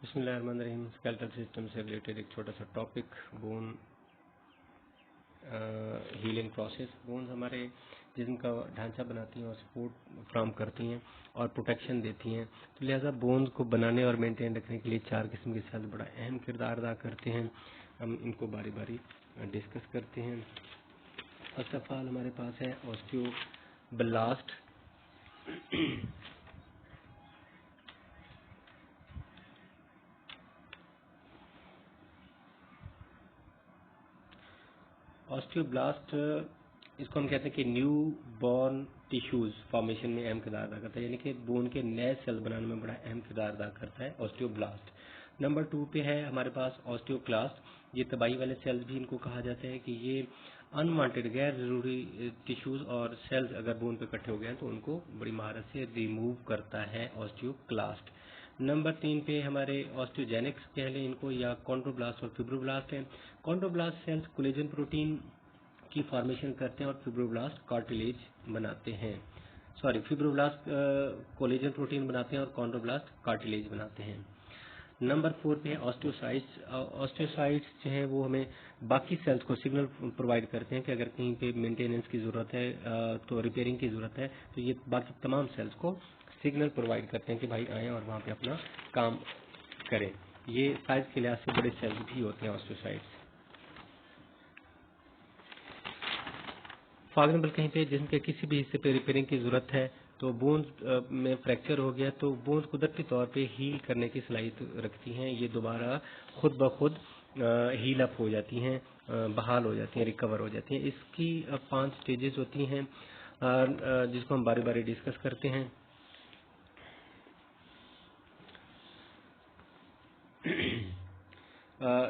बिस्मिल्लाहिर्रहमानिर्रहीम। Skeletal system से related एक छोटा सा topic, bone healing process. Bones हमारे जिस्म का ढांचा बनाती हैं और सपोर्ट फ्राहम करती हैं और प्रोटेक्शन देती हैं। तो लिहाजा बोन्स को बनाने और मेंटेन रखने के लिए 4 किस्म के सेल्स बड़ा अहम किरदार अदा करते हैं। हम इनको बारी बारी डिस्कस करते हैं। फर्स्ट ऑफ ऑल हमारे पास है ऑस्टियोब्लास्ट। ऑस्टियोब्लास्ट इसको हम कहते हैं कि न्यू बॉर्न टिश्यूज फॉर्मेशन में अहम किरदार अदा करता है, यानी कि बोन के नए सेल बनाने में बड़ा अहम किरदार अदा करता है ऑस्टियोब्लास्ट। नंबर 2 पे है हमारे पास ऑस्टियोक्लास्ट। ये तबाही वाले सेल्स भी इनको कहा जाता है कि ये अनवांटेड गैर जरूरी टिश्यूज और सेल्स अगर बोन पे इकट्ठे हो गए हैं तो उनको बड़ी महारत से रिमूव करता है ऑस्टियोक्लास्ट। नंबर 3 पे हमारे ऑस्टियोजेनिक्स कह लें इनको, या कॉन्ड्रोब्लास्ट और फिब्रोब्लास्ट हैं। कॉन्ड्रोब्लास्ट सेल्स कोलेजन प्रोटीन की फॉर्मेशन करते हैं और फिब्रोब्लास्ट कार्टिलेज बनाते हैं। फिब्रोब्लास्ट कोलेजन प्रोटीन बनाते हैं और कॉन्ड्रोब्लास्ट कार्टिलेज बनाते हैं। नंबर 4 पे है ऑस्टियोसाइट्स। ऑस्टियोसाइट्स जो है वो हमें बाकी सेल्स को सिग्नल प्रोवाइड करते हैं कि अगर कहीं पे मेंटेनेंस की ज़रूरत है तो रिपेयरिंग की ज़रूरत है, तो ये बाकी तमाम सेल्स को सिग्नल प्रोवाइड करते हैं कि भाई आएँ और वहाँ पे अपना काम करें। ये साइज के लिहाज से बड़े सेल्स भी होते हैं ऑस्टियोसाइट्स। फॉर एग्जाम्पल कहीं पे जिसम के किसी भी हिस्से पे रिपेयरिंग की ज़रूरत है, तो बोन्स में फ्रैक्चर हो गया तो बोन्स कुदरती तौर पे हील करने की सलाहियत रखती हैं। ये दोबारा खुद ब खुद हील अप हो जाती हैं, बहाल हो जाती हैं, रिकवर हो जाती हैं। इसकी 5 स्टेजेस होती हैं जिसको हम बारी बारी डिस्कस करते हैं।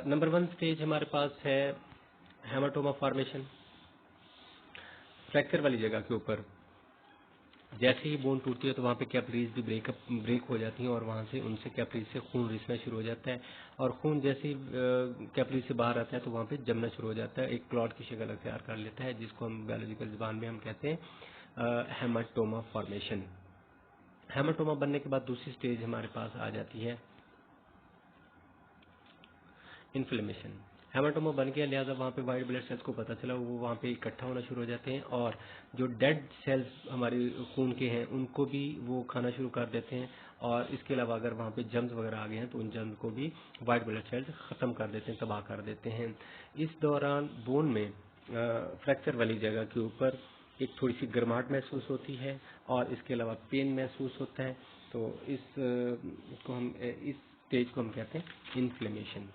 नंबर 1 स्टेज हमारे पास है हेमाटोमा फॉर्मेशन। फ्रैक्चर वाली जगह के ऊपर जैसे ही बोन टूटती है तो वहाँ पे कैपिलरीज भी ब्रेक हो जाती हैं और वहाँ से उनसे कैपिलरीज से खून रिसना शुरू हो जाता है, और खून जैसे ही कैपिलरी से बाहर आता है तो वहाँ पे जमना शुरू हो जाता है, एक क्लॉट की शक्ल अख्तियार कर लेता है, जिसको हम बायोलॉजिकल ज़बान में हम कहते हैं हेमाटोमा फॉर्मेशन। हेमाटोमा बनने के बाद दूसरी स्टेज हमारे पास आ जाती है इन्फ्लेमेशन। हेमाटोमा बन गया, लिहाजा वहाँ पे वाइट ब्लड सेल्स को पता चला, वो वहाँ पे इकट्ठा होना शुरू हो जाते हैं और जो डेड सेल्स हमारे खून के हैं उनको भी वो खाना शुरू कर देते हैं। और इसके अलावा अगर वहाँ पे जर्म्स वगैरह आ गए हैं तो उन जर्म्स को भी वाइट ब्लड सेल्स ख़त्म कर देते हैं, तबाह कर देते हैं। इस दौरान बोन में फ्रैक्चर वाली जगह के ऊपर एक थोड़ी सी गर्माहट महसूस होती है और इसके अलावा पेन महसूस होता है। तो इस स्टेज को हम कहते हैं इन्फ्लेमेशन।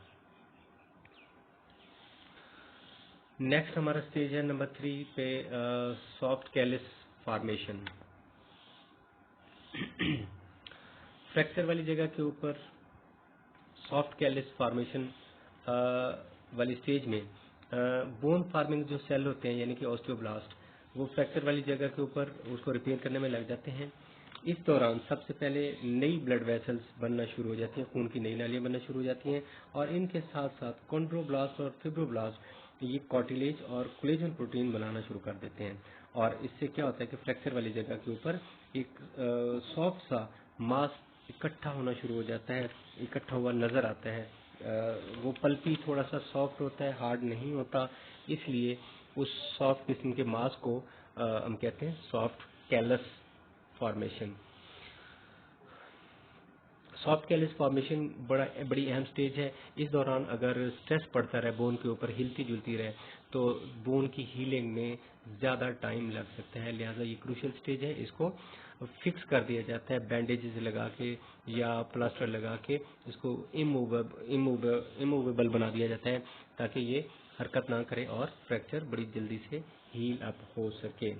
नेक्स्ट हमारा स्टेज है नंबर 3 पे सॉफ्ट कैलिस फॉर्मेशन। फ्रैक्चर वाली जगह के ऊपर सॉफ्ट कैलिस फॉर्मेशन वाली स्टेज में बोन फार्मिंग जो सेल होते हैं यानी कि ऑस्टियोब्लास्ट, वो फ्रैक्चर वाली जगह के ऊपर उसको रिपेयर करने में लग जाते हैं। इस दौरान सबसे पहले नई ब्लड वेसल्स बनना शुरू हो जाती हैं, खून की नई नालियाँ बनना शुरू हो जाती हैं, और इनके साथ साथ कॉन्ड्रोब्लास्ट और फिब्रोब्लास्ट ये कार्टिलेज और कोलेजन प्रोटीन बनाना शुरू कर देते हैं। और इससे क्या होता है कि फ्रैक्चर वाली जगह के ऊपर एक सॉफ्ट सा मांस इकट्ठा होना शुरू हो जाता है, इकट्ठा हुआ नज़र आता है। वो पल्पी थोड़ा सा सॉफ्ट होता है, हार्ड नहीं होता, इसलिए उस सॉफ्ट किस्म के मांस को हम कहते हैं soft callus formation. Soft Kallis formation बड़ी अहम स्टेज है। इस दौरान अगर स्ट्रेस पड़ता रहे, बोन के ऊपर हिलती जुलती रहे, तो बोन की हीलिंग में ज़्यादा टाइम लग सकता है। लिहाजा ये क्रूशियल स्टेज है, इसको फिक्स कर दिया जाता है बैंडेजेस लगा के या प्लास्टर लगा के, इसको इमूवेबल बना दिया जाता है ताकि ये हरकत ना करे और फ्रैक्चर बड़ी जल्दी से हील अप हो सके।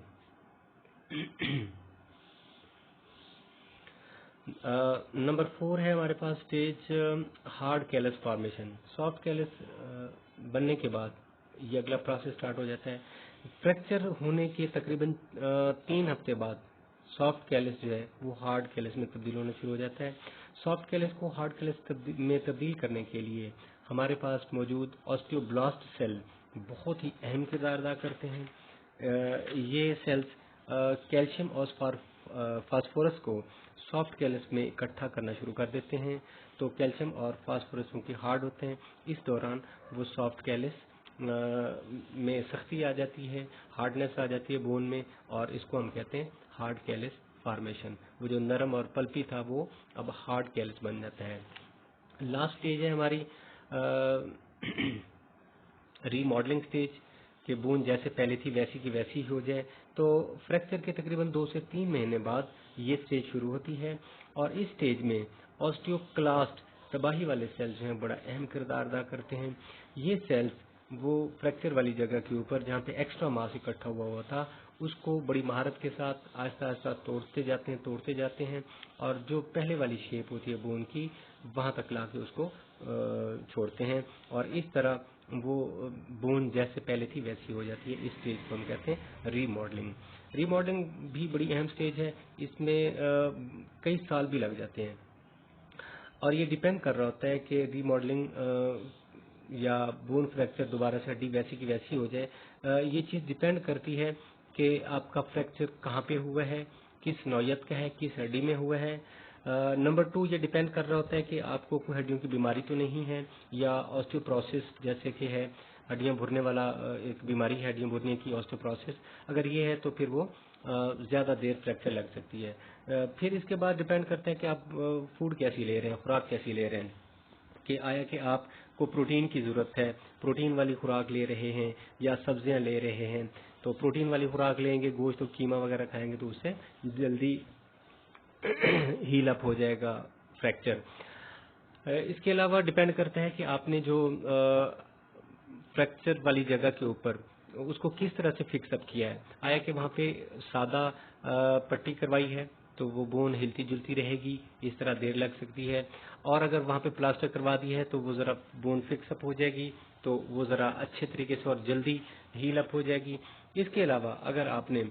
नंबर 4 है हमारे पास stage hard callus formation. Soft callus बनने के बाद ये अगला प्रोसेस स्टार्ट हो जाता है। फ्रैक्चर होने के तकरीबन 3 हफ्ते बाद सॉफ्ट कैलस जो है वो हार्ड कैलस में तब्दील होना शुरू हो जाता है। सॉफ्ट कैलस को हार्ड कैलस में तब्दील करने के लिए हमारे पास मौजूद ऑस्टियोब्लास्ट सेल बहुत ही अहम किरदार अदा करते हैं। ये सेल्स कैल्शियम और फास्फोरस को सॉफ्ट कैलस में इकट्ठा करना शुरू कर देते हैं। तो कैल्शियम और फास्फोरस उनके हार्ड होते हैं, इस दौरान वो सॉफ्ट कैलस में सख्ती आ जाती है, हार्डनेस आ जाती है बोन में, और इसको हम कहते हैं हार्ड कैलस फॉर्मेशन। वो जो नरम और पल्पी था वो अब हार्ड कैलस बन जाता है। लास्ट स्टेज है हमारी रीमॉडलिंग स्टेज, कि बून जैसे पहले थी वैसी की वैसी ही हो जाए। तो फ्रैक्चर के तकरीबन 2 से 3 महीने बाद ये स्टेज शुरू होती है, और इस स्टेज में ऑस्टियोक्लास्ट तबाही वाले सेल्स जो हैं बड़ा अहम किरदार अदा करते हैं। ये सेल्स वो फ्रैक्चर वाली जगह के ऊपर जहाँ पे एक्स्ट्रा मास इकट्ठा हुआ था उसको बड़ी महारत के साथ आहिस्ता आहिस्ता तोड़ते जाते हैं, और जो पहले वाली शेप होती है बोन की वहाँ तक ला के उसको छोड़ते हैं, और इस तरह वो बोन जैसे पहले थी वैसी हो जाती है। इस स्टेज को हम कहते हैं रीमॉडलिंग। रीमॉडलिंग भी बड़ी अहम स्टेज है, इसमें कई साल भी लग जाते हैं, और ये डिपेंड कर रहा होता है कि रीमॉडलिंग या बोन फ्रैक्चर दोबारा से हड्डी वैसी की वैसी हो जाए। ये चीज़ डिपेंड करती है कि आपका फ्रैक्चर कहाँ पे हुआ है, किस नौयत का है, किस हड्डी में हुआ है। नंबर 2 ये डिपेंड कर रहा होता है कि आपको कोई हड्डियों की बीमारी तो नहीं है, या ऑस्टियोप्रोसिस जैसे कि है हड्डियां भुरने वाला एक बीमारी है हड्डियां भुरने की ऑस्टियोप्रोसिस, अगर ये है तो फिर वो ज़्यादा देर फ्रैक्चर लग सकती है। फिर इसके बाद डिपेंड करता है कि आप फूड कैसी ले रहे हैं, खुराक कैसी ले रहे हैं, कि आया कि आपको प्रोटीन की ज़रूरत है, प्रोटीन वाली खुराक ले रहे हैं या सब्जियां ले रहे हैं। तो प्रोटीन वाली खुराक लेंगे, गोश्त और कीमा वगैरह खाएंगे तो उससे जल्दी हील अप हो जाएगा फ्रैक्चर। इसके अलावा डिपेंड करता है कि आपने जो फ्रैक्चर वाली जगह के ऊपर उसको किस तरह से फिक्स अप किया है। आया कि वहाँ पे सादा पट्टी करवाई है तो वो बोन हिलती जुलती रहेगी, इस तरह देर लग सकती है, और अगर वहाँ पे प्लास्टर करवा दी है तो वो ज़रा बोन फिक्स अप हो जाएगी, तो वो ज़रा अच्छे तरीके से और जल्दी हील अप हो जाएगी। इसके अलावा अगर आपने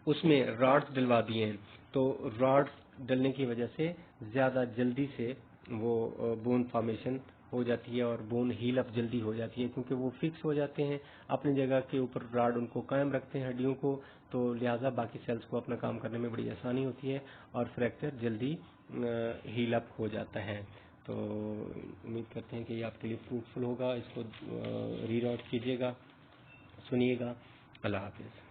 उसमें रॉड्स डलवा दिए हैं तो रॉड्स डलने की वजह से ज़्यादा जल्दी से वो बोन फॉर्मेशन हो जाती है और बोन हील अप जल्दी हो जाती है, क्योंकि वो फिक्स हो जाते हैं अपनी जगह के ऊपर, रॉड उनको कायम रखते हैं हड्डियों को, तो लिहाजा बाकी सेल्स को अपना काम करने में बड़ी आसानी होती है और फ्रैक्चर जल्दी हील अप हो जाता है। तो उम्मीद करते हैं कि ये आपके लिए फ्रूटफुल होगा, इसको रीड आउट कीजिएगा, सुनिएगा। अल्लाह हाफिज़।